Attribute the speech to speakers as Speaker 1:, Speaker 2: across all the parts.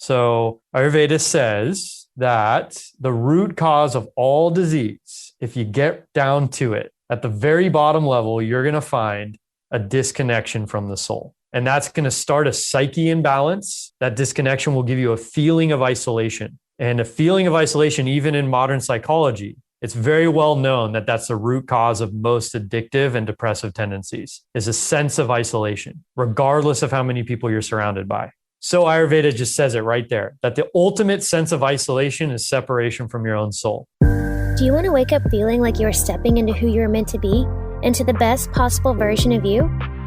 Speaker 1: So Ayurveda says that the root cause of all disease, if you get down to it, at the very bottom level, you're going to find a disconnection from the soul. And that's going to start a psyche imbalance. That disconnection will give you a feeling of isolation. And a feeling of isolation, even in modern psychology, it's very well known that that's the root cause of most addictive and depressive tendencies, is a sense of isolation, regardless of how many people you're surrounded by. So Ayurveda just says it right there, that the ultimate sense of isolation is separation from your own soul.
Speaker 2: Do you want to wake up feeling like you're stepping into who you're meant to be, into the best possible version of you?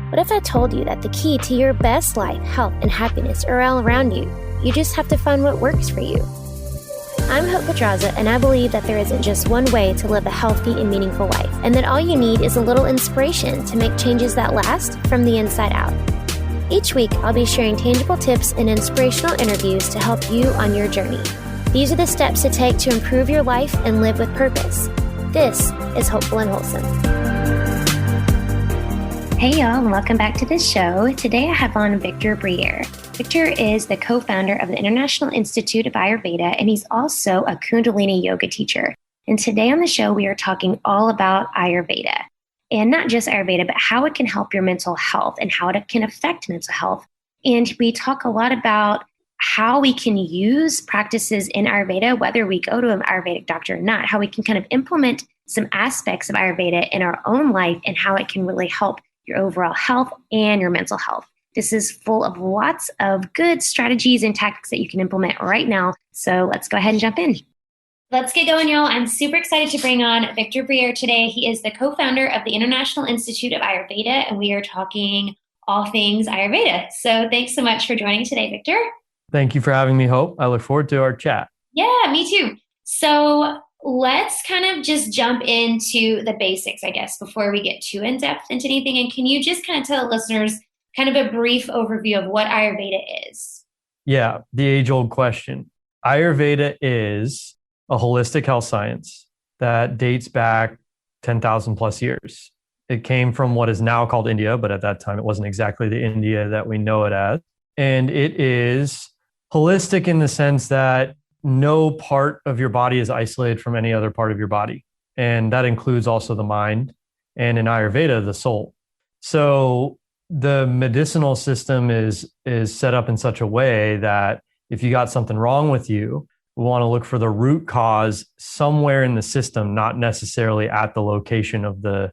Speaker 2: What if I told you that the key to your best life, health, and happiness are all around you? You just have to find what works for you. I'm Hope Pedraza, and I believe that there isn't just one way to live a healthy and meaningful life, and that all you need is a little inspiration to make changes that last from the inside out. Each week, I'll be sharing tangible tips and inspirational interviews to help you on your journey. These are the steps to take to improve your life and live with purpose. This is Hopeful and Wholesome. Hey y'all, and welcome back to the show. Today I have on Victor Briere. Victor is the co-founder of the International Institute of Ayurveda, and he's also a Kundalini yoga teacher. And today on the show, we are talking all about Ayurveda. And not just Ayurveda, but how it can help your mental health and how it can affect mental health. And we talk a lot about how we can use practices in Ayurveda, whether we go to an Ayurvedic doctor or not, how we can kind of implement some aspects of Ayurveda in our own life and how it can really help your overall health and your mental health. This is full of lots of good strategies and tactics that you can implement right now. So let's go ahead and jump in. Let's get going, y'all. I'm super excited to bring on Victor Briere today. He is the co-founder of the International Institute of Ayurveda, and we are talking all things Ayurveda. So thanks so much for joining today, Victor.
Speaker 1: Thank you for having me, Hope. I look forward to our chat.
Speaker 2: Yeah, me too. So let's kind of just jump into the basics, I guess, before we get too in-depth into anything. And can you just kind of tell listeners kind of a brief overview of what Ayurveda is?
Speaker 1: Yeah, the age-old question. Ayurveda is a holistic health science that dates back 10,000 plus years. It came from what is now called India, but at that time it wasn't exactly the India that we know it as. And it is holistic in the sense that no part of your body is isolated from any other part of your body. And that includes also the mind, and in Ayurveda, the soul. So the medicinal system is set up in such a way that if you got something wrong with you, we want to look for the root cause somewhere in the system, not necessarily at the location of the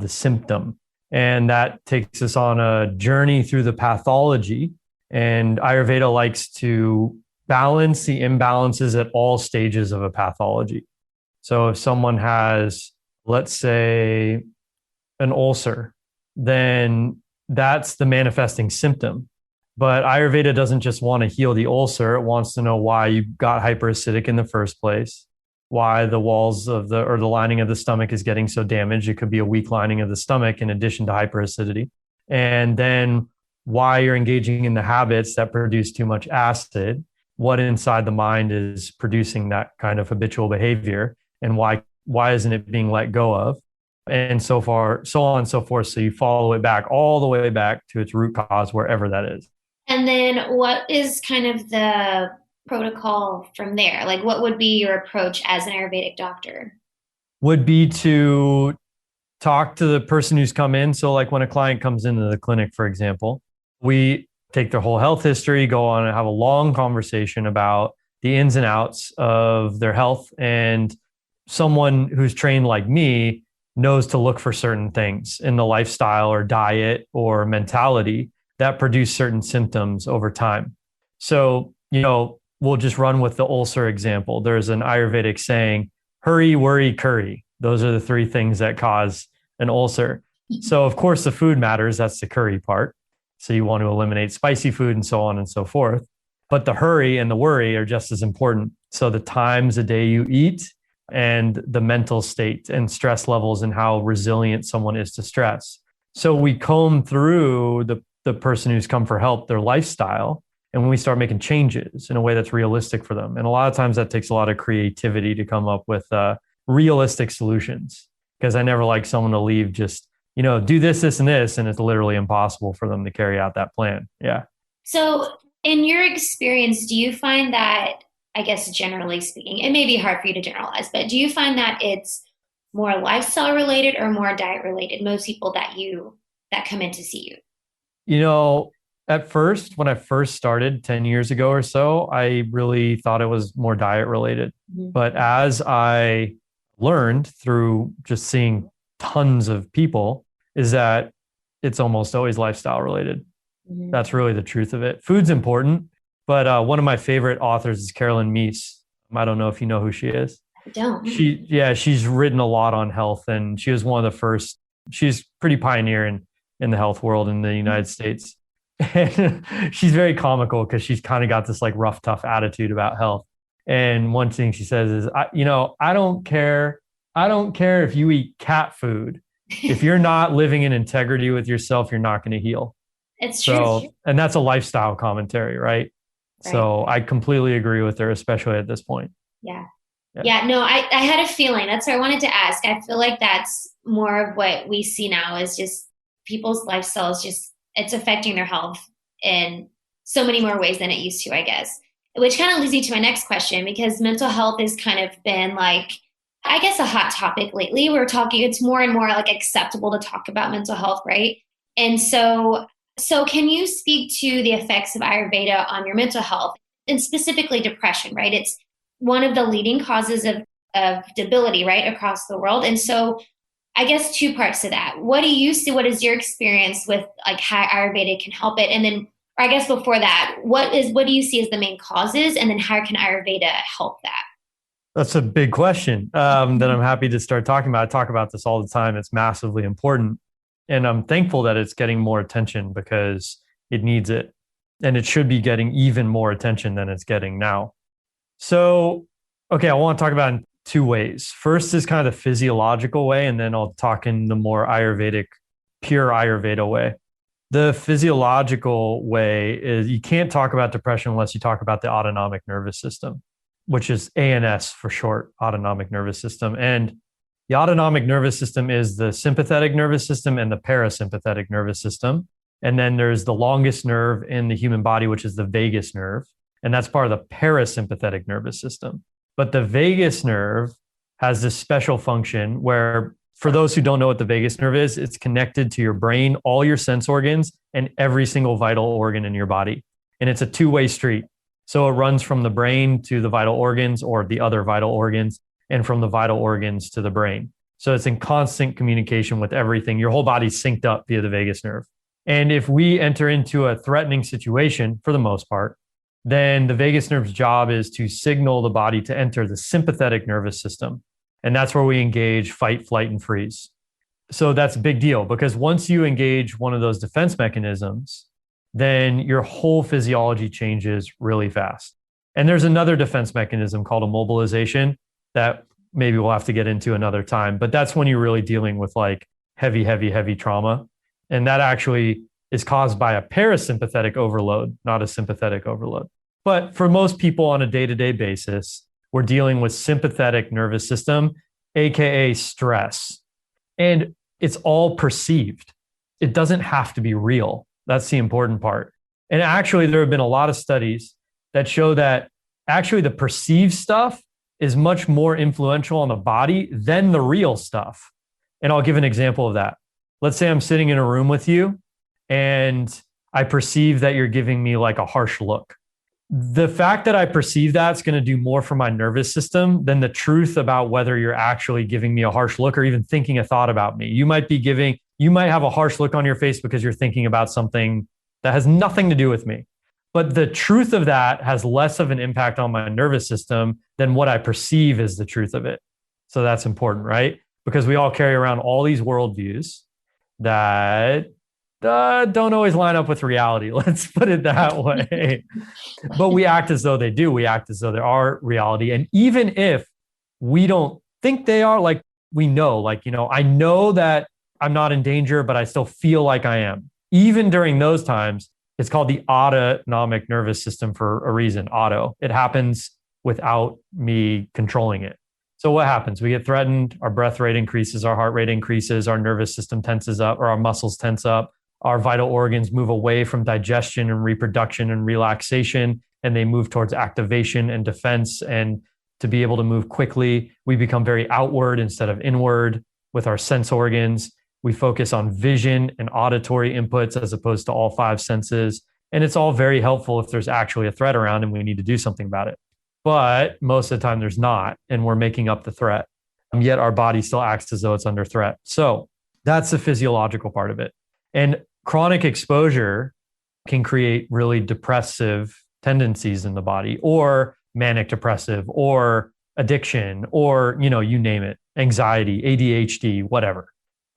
Speaker 1: symptom. And that takes us on a journey through the pathology. And Ayurveda likes to balance the imbalances at all stages of a pathology. So if someone has, let's say, an ulcer, then that's the manifesting symptom. But Ayurveda doesn't just want to heal the ulcer. It wants to know why you got hyperacidic in the first place, why the walls of the lining of the stomach is getting so damaged. It could be a weak lining of the stomach in addition to hyperacidity. And then why you're engaging in the habits that produce too much acid, what inside the mind is producing that kind of habitual behavior, and why isn't it being let go of? And so on and so forth. So you follow it back all the way back to its root cause, wherever that is.
Speaker 2: And then what is kind of the protocol from there? Like, what would be your approach as an Ayurvedic doctor?
Speaker 1: Would be to talk to the person who's come in. So like when a client comes into the clinic, for example, we take their whole health history, go on and have a long conversation about the ins and outs of their health. And someone who's trained like me knows to look for certain things in the lifestyle or diet or mentality that produce certain symptoms over time. So, we'll just run with the ulcer example. There's an Ayurvedic saying, hurry, worry, curry. Those are the three things that cause an ulcer. So of course the food matters. That's the curry part. So you want to eliminate spicy food and so on and so forth. But the hurry and the worry are just as important. So the times a day you eat and the mental state and stress levels and how resilient someone is to stress. So we comb through the person who's come for help, their lifestyle, and we start making changes in a way that's realistic for them. And a lot of times that takes a lot of creativity to come up with realistic solutions, because I never like someone to leave just, do this, this, and this, and it's literally impossible for them to carry out that plan. Yeah.
Speaker 2: So In your experience, do you find that, I guess generally speaking, it may be hard for you to generalize, but do you find that it's more lifestyle related or more diet related? Most people that come in to see you.
Speaker 1: You know, at first, when I first started 10 years ago or so, I really thought it was more diet related.
Speaker 2: Mhm.
Speaker 1: But as I learned through just seeing tons of people, is that it's almost always lifestyle related.
Speaker 2: Mhm.
Speaker 1: That's really the truth of it. Food's important, but one of my favorite authors is Carolyn Meese. I don't know if you know who she is.
Speaker 2: I don't.
Speaker 1: She's written a lot on health, and she was one of the first. She's pretty pioneer in the health world in the United States. And she's very comical because she's kind of got this like rough, tough attitude about health. And one thing she says is, I don't care. I don't care if you eat cat food. If you're not living in integrity with yourself, you're not going to heal.
Speaker 2: It's true.
Speaker 1: So, and that's a lifestyle commentary, right? So I completely agree with her, especially at this point.
Speaker 2: Yeah. Yeah, no, I had a feeling. That's what I wanted to ask. I feel like that's more of what we see now is just people's lifestyles, just it's affecting their health in so many more ways than it used to, I guess. Which kind of leads me to my next question, because mental health has kind of been like, I guess, a hot topic lately. We're talking, it's more and more like acceptable to talk about mental health, right? And so can you speak to the effects of Ayurveda on your mental health and specifically depression, right? It's one of the leading causes of debility, right, across the world. And so I guess two parts to that. What do you see? What is your experience with like how Ayurveda can help it? And then, or I guess before that, what do you see as the main causes? And then how can Ayurveda help that?
Speaker 1: That's a big question that I'm happy to start talking about. I talk about this all the time. It's massively important. And I'm thankful that it's getting more attention because it needs it. And it should be getting even more attention than it's getting now. So, okay, I want to talk about it in two ways. First is kind of the physiological way, and then I'll talk in the more Ayurvedic, pure Ayurveda way. The physiological way is you can't talk about depression unless you talk about the autonomic nervous system, which is ANS for short, autonomic nervous system. And the autonomic nervous system is the sympathetic nervous system and the parasympathetic nervous system. And then there's the longest nerve in the human body, which is the vagus nerve. And that's part of the parasympathetic nervous system. But the vagus nerve has this special function where, for those who don't know what the vagus nerve is, it's connected to your brain, all your sense organs, and every single vital organ in your body. And it's a two-way street. So it runs from the brain to the vital organs or the other vital organs, and from the vital organs to the brain. So it's in constant communication with everything. Your whole body's synced up via the vagus nerve. And if we enter into a threatening situation, for the most part, then the vagus nerve's job is to signal the body to enter the sympathetic nervous system. And that's where we engage fight, flight, and freeze. So that's a big deal because once you engage one of those defense mechanisms, then your whole physiology changes really fast. And there's another defense mechanism called immobilization that maybe we'll have to get into another time. But that's when you're really dealing with like heavy trauma. And that actually is caused by a parasympathetic overload, not a sympathetic overload. But for most people on a day-to-day basis, we're dealing with sympathetic nervous system, AKA stress. And it's all perceived. It doesn't have to be real. That's the important part. And actually, there have been a lot of studies that show that actually the perceived stuff is much more influential on the body than the real stuff. And I'll give an example of that. Let's say I'm sitting in a room with you and I perceive that you're giving me like a harsh look. The fact that I perceive that's going to do more for my nervous system than the truth about whether you're actually giving me a harsh look or even thinking a thought about me. You might have a harsh look on your face because you're thinking about something that has nothing to do with me. But the truth of that has less of an impact on my nervous system than what I perceive as the truth of it. So that's important, right? Because we all carry around all these worldviews that don't always line up with reality. Let's put it that way. But we act as though they do. We act as though they are reality. And even if we don't think they are, like we know, I know that I'm not in danger, but I still feel like I am. Even during those times, it's called the autonomic nervous system for a reason, auto. It happens without me controlling it. So what happens? We get threatened, our breath rate increases, our heart rate increases, our nervous system tenses up, or our muscles tense up, our vital organs move away from digestion and reproduction and relaxation, and they move towards activation and defense. And to be able to move quickly, we become very outward instead of inward with our sense organs. We focus on vision and auditory inputs as opposed to all five senses. And it's all very helpful if there's actually a threat around and we need to do something about it. But most of the time there's not, and we're making up the threat. Yet our body still acts as though it's under threat. So that's the physiological part of it. And chronic exposure can create really depressive tendencies in the body, or manic depressive, or addiction, or, you name it, anxiety, ADHD, whatever.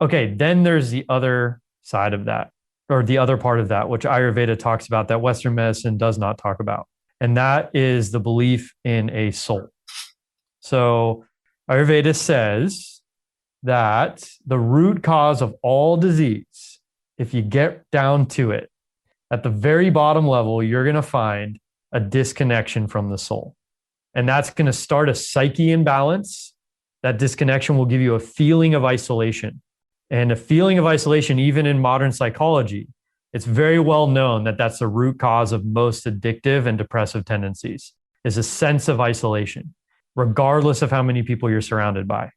Speaker 1: Okay, then there's the other side of that, or the other part of that, which Ayurveda talks about that Western medicine does not talk about. And that is the belief in a soul. So Ayurveda says that the root cause of all disease, if you get down to it, at the very bottom level, you're going to find a disconnection from the soul. And that's going to start a psyche imbalance. That disconnection will give you a feeling of isolation. And a feeling of isolation, even in modern psychology, it's very well known that that's the root cause of most addictive and depressive tendencies, is a sense of isolation, regardless of how many people you're surrounded by.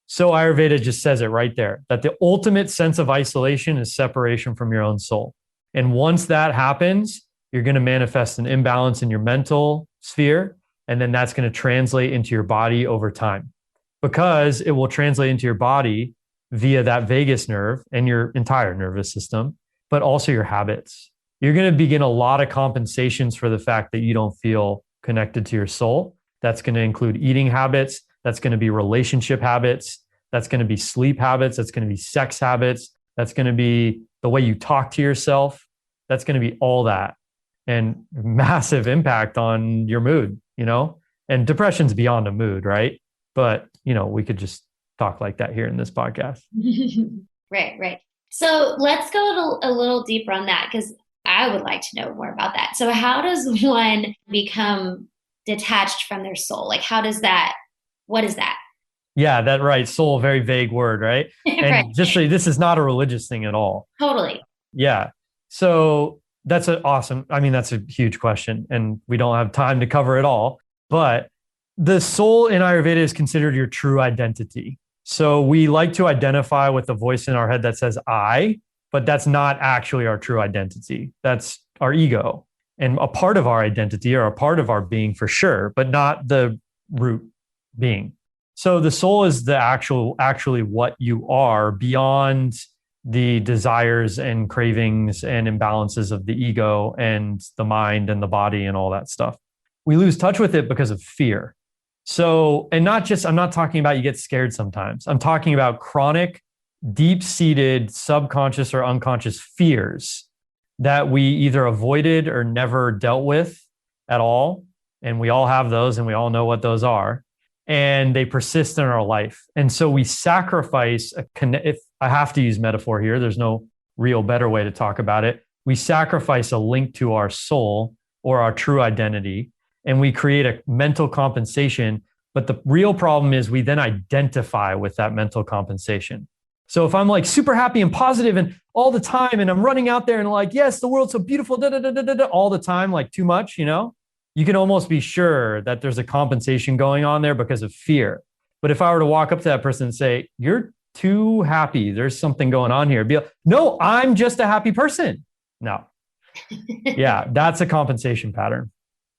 Speaker 1: So Ayurveda just says it right there, that the ultimate sense of isolation is separation from your own soul. And once that happens, you're going to manifest an imbalance in your mental sphere, and then that's going to translate into your body over time, because it will translate into your body via that vagus nerve and your entire nervous system, but also your habits. You're going to begin a lot of compensations for the fact that you don't feel connected to your soul. That's going to include eating habits. That's going to be relationship habits. That's going to be sleep habits. That's going to be sex habits. That's going to be the way you talk to yourself. That's going to be all that, and massive impact on your mood, and depression's beyond a mood, right? But, we could just talk like that here in this podcast.
Speaker 2: Right. So let's go a little deeper on that, because I would like to know more about that. So how does one become detached from their soul? Like, what is that?
Speaker 1: Yeah, that right. Soul, very vague word, right? And
Speaker 2: right.
Speaker 1: Just so this is not a religious thing at all.
Speaker 2: Totally.
Speaker 1: Yeah. So that's that's a huge question, and we don't have time to cover it all, but the soul in Ayurveda is considered your true identity. So we like to identify with the voice in our head that says I, but that's not actually our true identity. That's our ego, and a part of our identity, or a part of our being for sure, but not the root being. So the soul is the actually what you are beyond the desires and cravings and imbalances of the ego and the mind and the body and all that stuff. We lose touch with it because of fear. So, and I'm not talking about you get scared sometimes. I'm talking about chronic, deep-seated, subconscious or unconscious fears that we either avoided or never dealt with at all. And we all have those, and we all know what those are. And they persist in our life. And so we sacrifice if I have to use metaphor here, there's no real better way to talk about it. We sacrifice a link to our soul or our true identity, and we create a mental compensation. But the real problem is we then identify with that mental compensation. So if I'm like super happy and positive and all the time, and I'm running out there and like, yes, the world's so beautiful, all the time, like too much, you can almost be sure that there's a compensation going on there because of fear. But if I were to walk up to that person and say, you're too happy, there's something going on here, be like, no, I'm just a happy person. No. Yeah, that's a compensation pattern.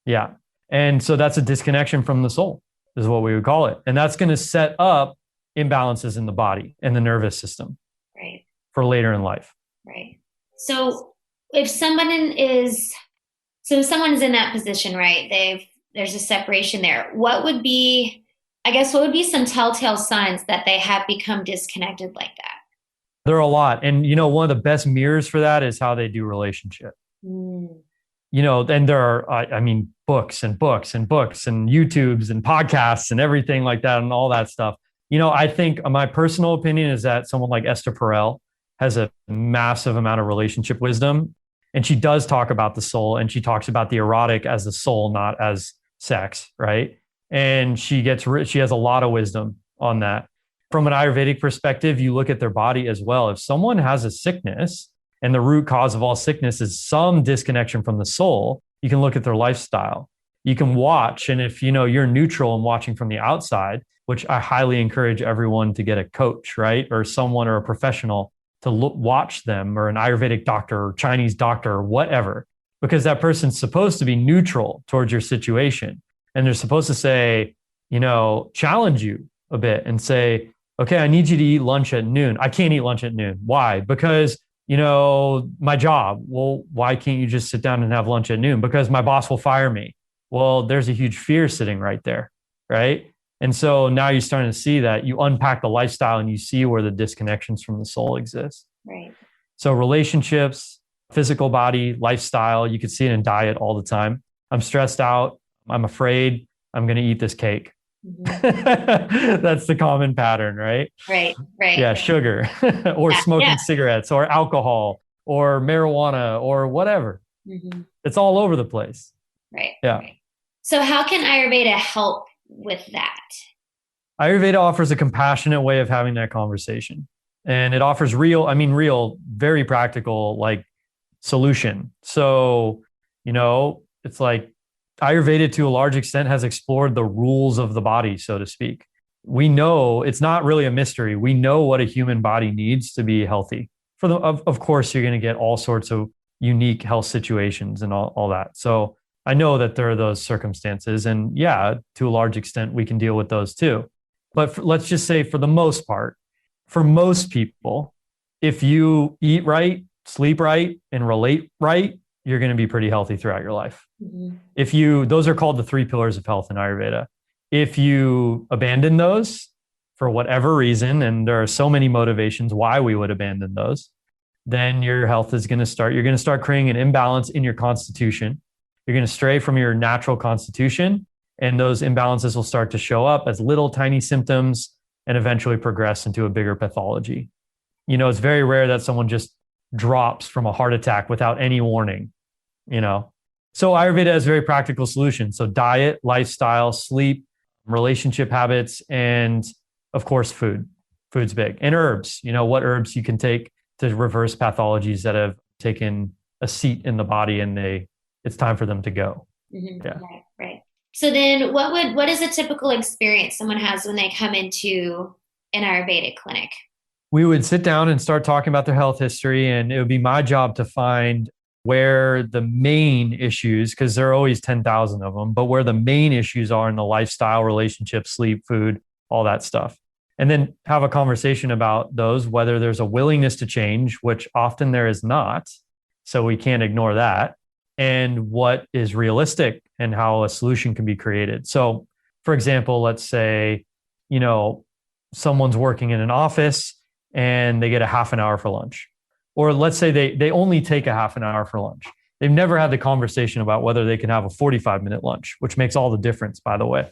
Speaker 1: Yeah. And so that's a disconnection from the soul, is what we would call it. And that's going to set up imbalances in the body and the nervous system.
Speaker 2: Right.
Speaker 1: For later in life.
Speaker 2: Right. So if someone is in that position, right? There's a separation there. What would be some telltale signs that they have become disconnected like that?
Speaker 1: There are a lot. And, one of the best mirrors for that is how they do relationship. And there are, books and books and books and YouTubes and podcasts and everything like that and all that stuff. I think my personal opinion is that someone like Esther Perel has a massive amount of relationship wisdom. And she does talk about the soul, and she talks about the erotic as the soul, not as sex, right? And she has a lot of wisdom on that. From an Ayurvedic perspective, you look at their body as well. If someone has a sickness and the root cause of all sickness is some disconnection from the soul, you can look at their lifestyle. You can watch, and if you're neutral and watching from the outside, which I highly encourage everyone to get a coach, right? Or someone or a professional to watch them, or an Ayurvedic doctor or Chinese doctor or whatever, because that person's supposed to be neutral towards your situation. And they're supposed to say, challenge you a bit and say, okay, I need you to eat lunch at noon. I can't eat lunch at noon. Why? Because my job. Well, why can't you just sit down and have lunch at noon? Because my boss will fire me. Well, there's a huge fear sitting right there, right? And so now you're starting to see that you unpack the lifestyle and you see where the disconnections from the soul exist.
Speaker 2: Right.
Speaker 1: So relationships, physical body, lifestyle, you can see it in diet all the time. I'm stressed out. I'm afraid I'm going to eat this cake. Mm-hmm. That's the common pattern, right?
Speaker 2: Right.
Speaker 1: Yeah, sugar or smoking cigarettes or alcohol or marijuana or whatever. Mm-hmm. It's all over the place.
Speaker 2: Right.
Speaker 1: Yeah.
Speaker 2: Right. So how can Ayurveda help with that?
Speaker 1: Ayurveda offers a compassionate way of having that conversation. And it offers real, very practical, solution. So, it's like Ayurveda to a large extent has explored the rules of the body, so to speak. We know it's not really a mystery. We know what a human body needs to be healthy. Of course, you're going to get all sorts of unique health situations and all that. So I know that there are those circumstances, and to a large extent, we can deal with those too. But let's just say for the most part, for most people, if you eat right, sleep right, and relate right, you're going to be pretty healthy throughout your life. Mm-hmm. Those are called the 3 pillars of health in Ayurveda. If you abandon those for whatever reason, and there are so many motivations why we would abandon those, then your health is going to you're going to start creating an imbalance in your constitution. You're going to stray from your natural constitution, and those imbalances will start to show up as little tiny symptoms and eventually progress into a bigger pathology. It's very rare that someone just drops from a heart attack without any warning, So Ayurveda has very practical solutions. So diet, lifestyle, sleep, relationship habits, and of course, food. Food's big. And herbs, what herbs you can take to reverse pathologies that have taken a seat in the body and it's time for them to go.
Speaker 2: Mm-hmm. Yeah. Right. So then what is a typical experience someone has when they come into an Ayurvedic clinic?
Speaker 1: We would sit down and start talking about their health history, and it would be my job to find where the main issues, because there are always 10,000 of them, but where the main issues are in the lifestyle, relationship, sleep, food, all that stuff. And then have a conversation about those, whether there's a willingness to change, which often there is not. So we can't ignore that. And what is realistic and how a solution can be created. So, for example, let's say, someone's working in an office and they get a half an hour for lunch. Or let's say they only take a half an hour for lunch. They've never had the conversation about whether they can have a 45-minute lunch, which makes all the difference, by the way.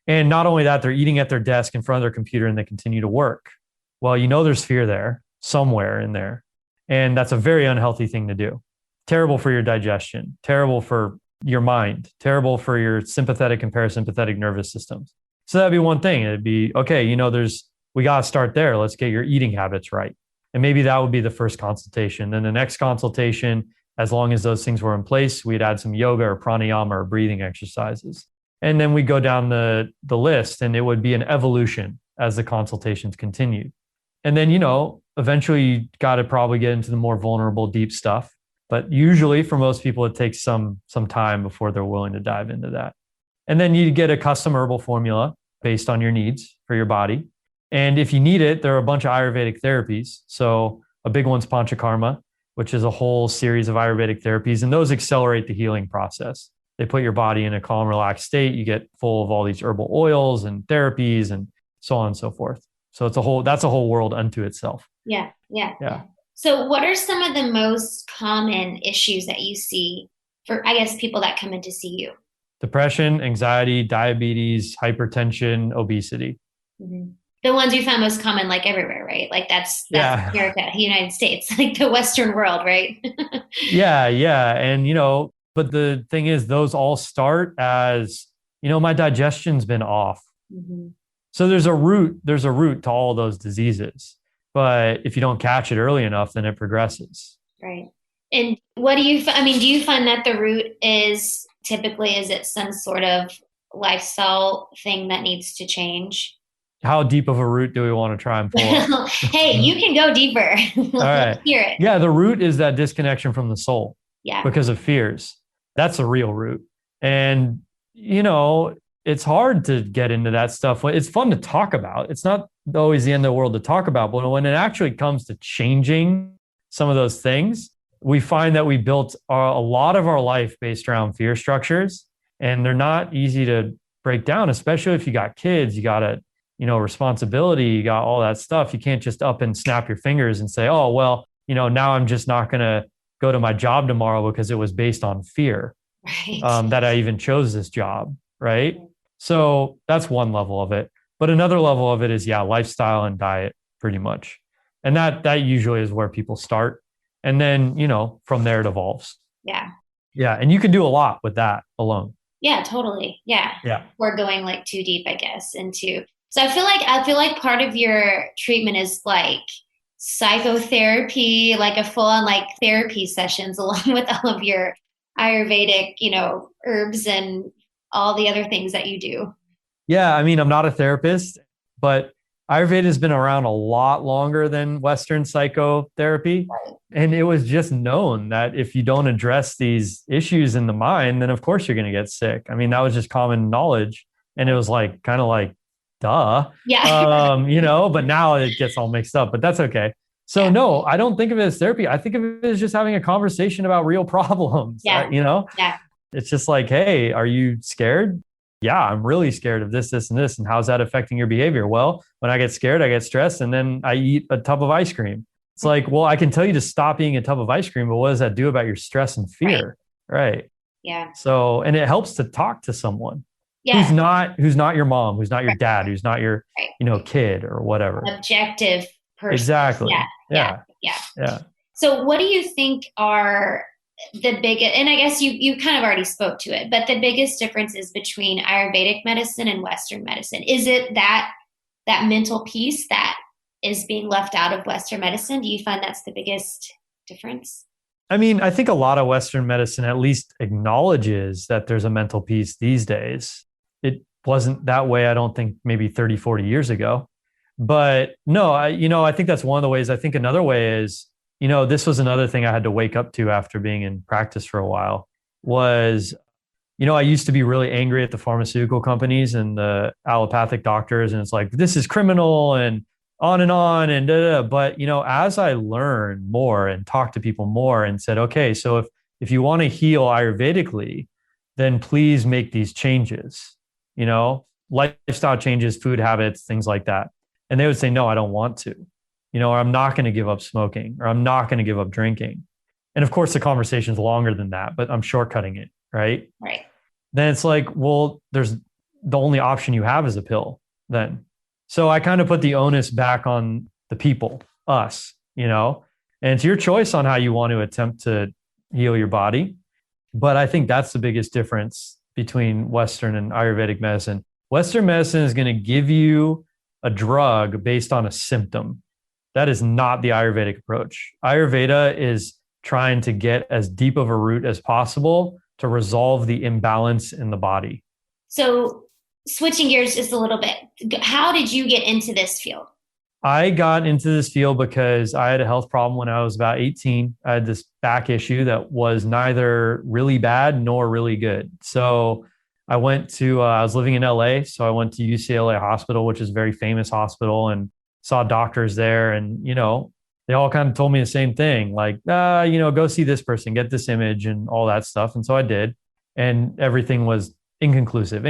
Speaker 1: And not only that, they're eating at their desk in front of their computer and they continue to work. Well, there's fear there, somewhere in there. And that's a very unhealthy thing to do. Terrible for your digestion, terrible for your mind, terrible for your sympathetic and parasympathetic nervous systems. So that'd be one thing. It'd be, okay, we got to start there. Let's get your eating habits right. And maybe that would be the first consultation. Then the next consultation, as long as those things were in place, we'd add some yoga or pranayama or breathing exercises. And then we go down the list, and it would be an evolution as the consultations continued. And then, eventually you got to probably get into the more vulnerable, deep stuff. But usually for most people, it takes some time before they're willing to dive into that. And then you get a custom herbal formula based on your needs for your body. And if you need it, there are a bunch of Ayurvedic therapies. So a big one's Panchakarma, which is a whole series of Ayurvedic therapies. And those accelerate the healing process. They put your body in a calm, relaxed state. You get full of all these herbal oils and therapies and so on and so forth. So that's a whole world unto itself.
Speaker 2: Yeah. So what are some of the most common issues that you see for, I guess, people that come in to see you?
Speaker 1: Depression, anxiety, diabetes, hypertension, obesity.
Speaker 2: Mm-hmm. The ones you find most common, everywhere, right? That's America, United States, the Western world, right?
Speaker 1: Yeah. And, but the thing is, those all start as, my digestion's been off. Mm-hmm. So there's a root to all those diseases. But if you don't catch it early enough, then it progresses.
Speaker 2: Right. And what do you, I mean, do you find that the root is typically, is it some sort of lifestyle thing that needs to change?
Speaker 1: How deep of a root do we want to try and pull up?
Speaker 2: Hey, you can go deeper.
Speaker 1: All
Speaker 2: Let's
Speaker 1: right.
Speaker 2: hear it.
Speaker 1: Yeah, the root is that disconnection from the soul
Speaker 2: Yeah.
Speaker 1: because of fears. That's a real root. And, it's hard to get into that stuff. It's fun to talk about. It's not always the end of the world to talk about, but when it actually comes to changing some of those things, we find that we built a lot of our life based around fear structures, and they're not easy to break down, especially if you got kids, you got a, responsibility, you got all that stuff. You can't just up and snap your fingers and say, oh, well, now I'm just not going to go to my job tomorrow because it was based on fear,
Speaker 2: Right.
Speaker 1: that I even chose this job. Right. So that's one level of it. But another level of it is, yeah, lifestyle and diet, pretty much. And that usually is where people start. And then, from there it evolves.
Speaker 2: Yeah.
Speaker 1: Yeah. And you can do a lot with that alone.
Speaker 2: Yeah, totally. Yeah.
Speaker 1: Yeah.
Speaker 2: We're going like too deep, I guess, into, so I feel like part of your treatment is like psychotherapy, like a full on like therapy sessions along with all of your Ayurvedic, herbs and all the other things that you do.
Speaker 1: Yeah. I mean, I'm not a therapist, but Ayurveda has been around a lot longer than Western psychotherapy.
Speaker 2: Right.
Speaker 1: And it was just known that if you don't address these issues in the mind, then of course you're going to get sick. I mean, that was just common knowledge. And it was like, kind of like, duh.
Speaker 2: Yeah.
Speaker 1: But now it gets all mixed up, but that's okay. So
Speaker 2: Yeah.
Speaker 1: no, I don't think of it as therapy. I think of it as just having a conversation about real problems.
Speaker 2: Yeah. Yeah.
Speaker 1: It's just like, hey, are you scared? Yeah, I'm really scared of this, this, and this. And how's that affecting your behavior? Well, when I get scared, I get stressed, and then I eat a tub of ice cream. It's like, well, I can tell you to stop eating a tub of ice cream, but what does that do about your stress and fear? Right.
Speaker 2: Yeah.
Speaker 1: So, and it helps to talk to someone
Speaker 2: Yeah.
Speaker 1: who's not your mom, who's not your
Speaker 2: Right.
Speaker 1: dad, who's not your,
Speaker 2: Right.
Speaker 1: kid or whatever.
Speaker 2: Objective person.
Speaker 1: Exactly.
Speaker 2: Yeah.
Speaker 1: Yeah.
Speaker 2: Yeah.
Speaker 1: Yeah.
Speaker 2: So what do you think are the biggest, and I guess you kind of already spoke to it, but the biggest differences between Ayurvedic medicine and Western medicine? Is it that mental piece that is being left out of Western medicine? Do you find that's the biggest difference?
Speaker 1: I mean, I think a lot of Western medicine at least acknowledges that there's a mental piece these days. It wasn't that way, I don't think, maybe 30, 40 years ago. But no, I think that's one of the ways. I think another way is, this was another thing I had to wake up to after being in practice for a while was, I used to be really angry at the pharmaceutical companies and the allopathic doctors. And it's like, this is criminal and on and da, da, da. But, as I learned more and talked to people more and said, okay, so if you want to heal Ayurvedically, then please make these changes, lifestyle changes, food habits, things like that. And they would say, no, I don't want to, or I'm not going to give up smoking, or I'm not going to give up drinking. And of course, the conversation's longer than that, but I'm shortcutting it, right?
Speaker 2: Right. Then
Speaker 1: it's like, well, there's the only option you have is a pill then. So I kind of put the onus back on the people, us, and it's your choice on how you want to attempt to heal your body. But I think that's the biggest difference between Western and Ayurvedic medicine. Western medicine is going to give you a drug based on a symptom. That is not the Ayurvedic approach. Ayurveda is trying to get as deep of a root as possible to resolve the imbalance in the body.
Speaker 2: So switching gears just a little bit, how did you get into this field?
Speaker 1: I got into this field because I had a health problem when I was about 18. I had this back issue that was neither really bad nor really good. So I was living in LA. So I went to UCLA Hospital, which is a very famous hospital, and saw doctors there. And, they all kind of told me the same thing, like, go see this person, get this image and all that stuff. And so I did. And everything was inconclusive.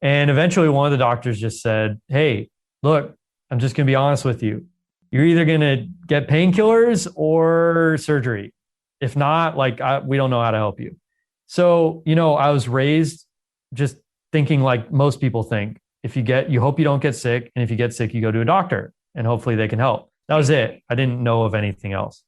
Speaker 1: And eventually one of the doctors just said, hey, look, I'm just going to be honest with you. You're either going to get painkillers or surgery. If not, we don't know how to help you. So, I was raised just thinking like most people think, you hope you don't get sick. And if you get sick, you go to a doctor and hopefully they can help. That was it. I didn't know of anything else.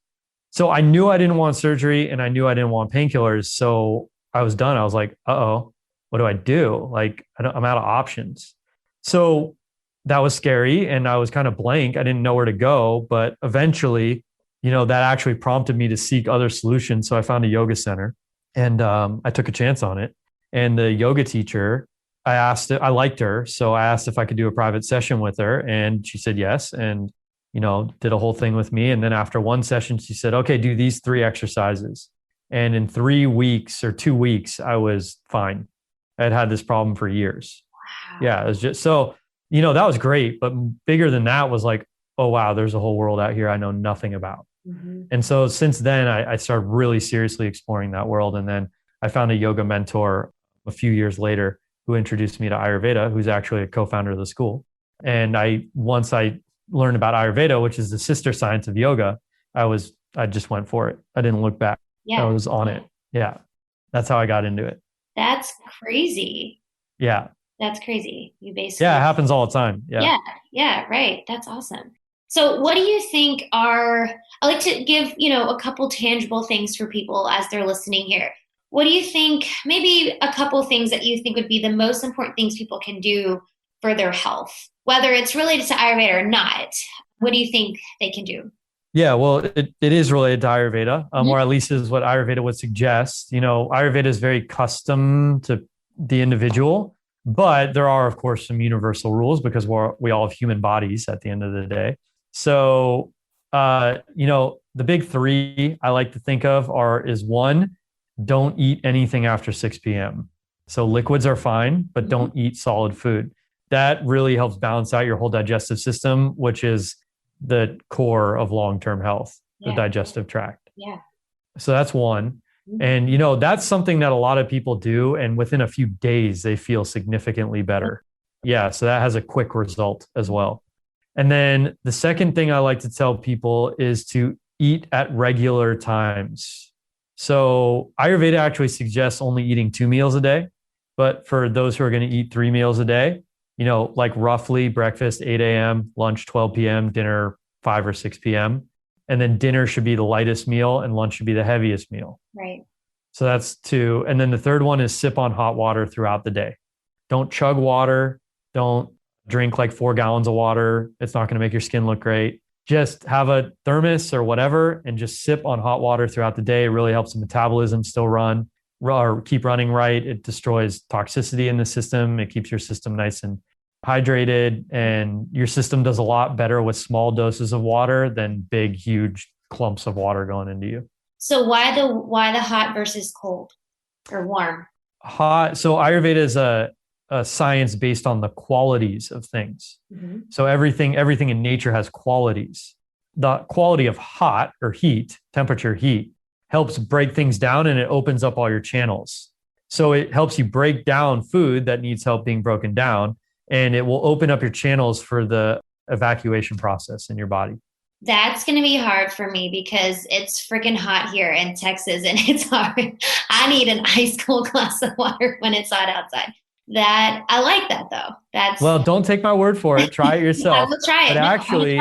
Speaker 1: So I knew I didn't want surgery and I knew I didn't want painkillers. So I was done. I was like, uh-oh, what do I do? I'm out of options. So that was scary and I was kind of blank. I didn't know where to go, but eventually that actually prompted me to seek other solutions. So I found a yoga center and I took a chance on it. And the yoga teacher, I liked her. So I asked if I could do a private session with her, and she said yes. And, did a whole thing with me. And then after one session, she said, okay, do these 3 exercises. And in 3 weeks or 2 weeks, I was fine. I had this problem for years.
Speaker 2: Wow.
Speaker 1: Yeah. It was just, so, that was great. But bigger than that was like, oh, wow, there's a whole world out here I know nothing about. Mm-hmm. And so since then, I started really seriously exploring that world. And then I found a yoga mentor a few years later who introduced me to Ayurveda, who's actually a co-founder of the school. And once I learned about Ayurveda, which is the sister science of yoga, I just went for it. I didn't look back.
Speaker 2: Yeah.
Speaker 1: I was on it. Yeah. That's how I got into it.
Speaker 2: That's crazy.
Speaker 1: Yeah.
Speaker 2: That's crazy. You basically.
Speaker 1: Yeah, it happens all the time. Yeah.
Speaker 2: Yeah, right. That's awesome. So what do you think I like to give, a couple tangible things for people as they're listening here. What do you think, maybe a couple things that you think would be the most important things people can do for their health, whether it's related to Ayurveda or not? What do you think they can do?
Speaker 1: Yeah, well, it is related to Ayurveda, or at least is what Ayurveda would suggest. Ayurveda is very custom to the individual, but there are, of course, some universal rules because we all have human bodies at the end of the day. So, the big 3 I like to think of is 1, don't eat anything after 6 p.m. So liquids are fine, but don't eat solid food. That really helps balance out your whole digestive system, which is the core of long-term health, the digestive tract.
Speaker 2: Yeah.
Speaker 1: So that's 1. And, that's something that a lot of people do. And within a few days, they feel significantly better. Yeah. So that has a quick result as well. And then the second thing I like to tell people is to eat at regular times. So Ayurveda actually suggests only eating 2 meals a day. But for those who are going to eat 3 meals a day, like roughly breakfast 8 a.m., lunch 12 p.m., dinner 5 or 6 p.m. And then dinner should be the lightest meal and lunch should be the heaviest meal.
Speaker 2: Right.
Speaker 1: So that's 2. And then the third one is sip on hot water throughout the day. Don't chug water. Don't drink like 4 gallons of water. It's not going to make your skin look great. Just have a thermos or whatever and just sip on hot water throughout the day. It really helps the metabolism still run or keep running right. It destroys toxicity in the system. It keeps your system nice and hydrated, and your system does a lot better with small doses of water than big, huge clumps of water going into you.
Speaker 2: So why the hot versus cold or warm?
Speaker 1: Hot. So Ayurveda is a science based on the qualities of things. Mm-hmm. So everything in nature has qualities. The quality of hot or heat, temperature, heat, helps break things down and it opens up all your channels. So it helps you break down food that needs help being broken down, and it will open up your channels for the evacuation process in your body.
Speaker 2: That's going to be hard for me because it's freaking hot here in Texas and it's hard. I need an ice cold glass of water when it's hot outside. I like that though. Well,
Speaker 1: don't take my word for it. Try it yourself.
Speaker 2: I will try it.
Speaker 1: But actually,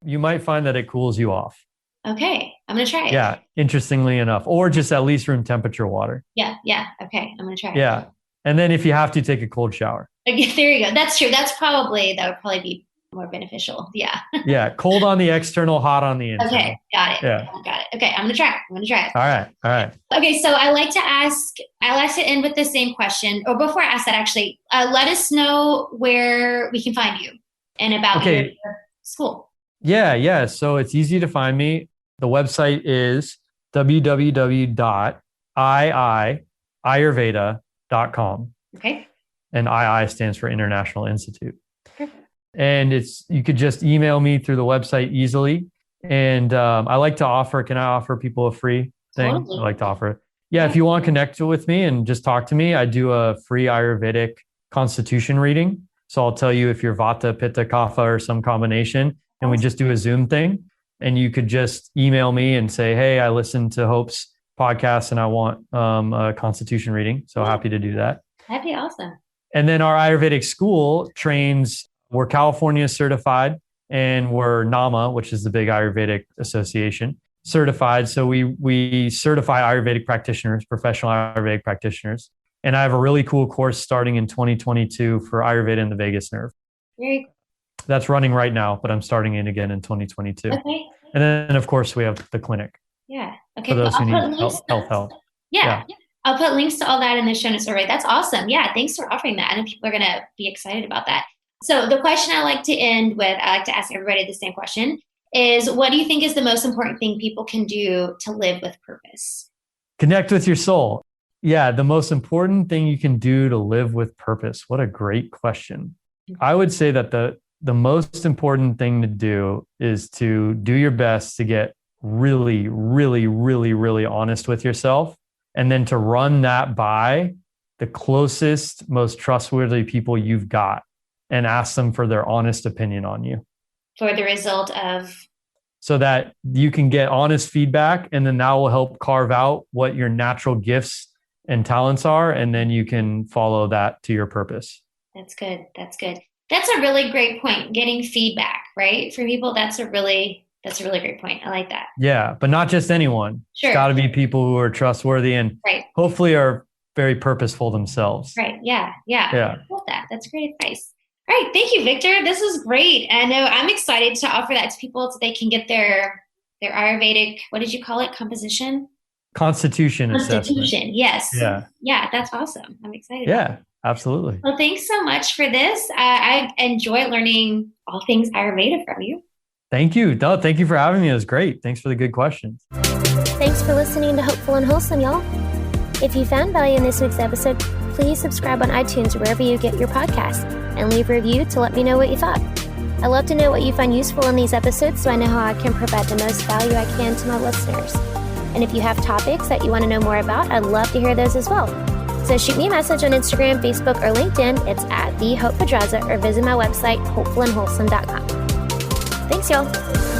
Speaker 1: you might find that it cools you off.
Speaker 2: Okay. I'm going to try it.
Speaker 1: Yeah. Interestingly enough, or just at least room temperature water.
Speaker 2: Yeah. Okay. I'm going to try it.
Speaker 1: Yeah. And then if you have to, take a cold shower.
Speaker 2: Okay, there you go. That's true. That would probably be more beneficial. Yeah.
Speaker 1: Yeah. Cold on the external, hot on the internal.
Speaker 2: Okay. Got it.
Speaker 1: Yeah.
Speaker 2: Got it. Okay. I'm going to try it.
Speaker 1: All right.
Speaker 2: Okay. So I like to end with the same question. Or before I ask that, actually, let us know where we can find you and about your school.
Speaker 1: Yeah. So it's easy to find me. The website is www.iiayurveda.com.
Speaker 2: Okay.
Speaker 1: And II stands for International Institute. Okay. And you could just email me through the website easily. And I like to offer, can I offer people a free thing?
Speaker 2: Totally.
Speaker 1: I like to offer it. Yeah, if you want to connect with me and just talk to me, I do a free Ayurvedic constitution reading. So I'll tell you if you're Vata, Pitta, Kapha, or some combination. And we just do a Zoom thing. And you could just email me and say, hey, I listened to Hope's podcast and I want a constitution reading. So happy to do that.
Speaker 2: That'd be awesome.
Speaker 1: And then our Ayurvedic school we're California certified and we're NAMA, which is the big Ayurvedic association, certified. So we certify Ayurvedic practitioners, professional Ayurvedic practitioners. And I have a really cool course starting in 2022 for Ayurveda and the vagus nerve.
Speaker 2: Very cool.
Speaker 1: That's running right now, but I'm starting it again in 2022.
Speaker 2: Okay.
Speaker 1: And then, of course, we have the clinic.
Speaker 2: Yeah. Okay.
Speaker 1: For those who
Speaker 2: I'll
Speaker 1: need
Speaker 2: put links.
Speaker 1: health.
Speaker 2: Yeah. I'll put links to all that in the show notes. All right. That's awesome. Yeah. Thanks for offering that. I know people are going to be excited about that. So the question I like to end with, I like to ask everybody the same question, is what do you think is the most important thing people can do to live with purpose?
Speaker 1: Connect with your soul. Yeah, the most important thing you can do to live with purpose. What a great question. I would say that the most important thing to do is to do your best to get really, really, really, really honest with yourself, and then to run that by the closest, most trustworthy people you've got and ask them for their honest opinion on you.
Speaker 2: For the result of?
Speaker 1: So that you can get honest feedback, and then that will help carve out what your natural gifts and talents are, and then you can follow that to your purpose.
Speaker 2: That's good. That's good. That's a really great point. Getting feedback, right? For people, that's a really great point. I like that.
Speaker 1: Yeah, but not just anyone.
Speaker 2: Sure.
Speaker 1: It's got to be people who are trustworthy and hopefully are very purposeful themselves.
Speaker 2: Right. Yeah. I love that. That's great advice. All right. Thank you, Victor. This is great. I know I'm excited to offer that to people so they can get their Ayurvedic, what did you call it? Constitution assessment. Yes. Yeah. That's awesome. I'm excited.
Speaker 1: Yeah, absolutely.
Speaker 2: Well, thanks so much for this. I enjoy learning all things Ayurveda from you.
Speaker 1: Thank you. No, thank you for having me. It was great. Thanks for the good questions.
Speaker 2: Thanks for listening to Hopeful and Wholesome, y'all. If you found value in this week's episode, please subscribe on iTunes or wherever you get your podcasts and leave a review to let me know what you thought. I love to know what you find useful in these episodes so I know how I can provide the most value I can to my listeners. And if you have topics that you want to know more about, I'd love to hear those as well. So shoot me a message on Instagram, Facebook, or LinkedIn. It's @thehopepedraza, or visit my website, hopefulandwholesome.com. Thanks, y'all.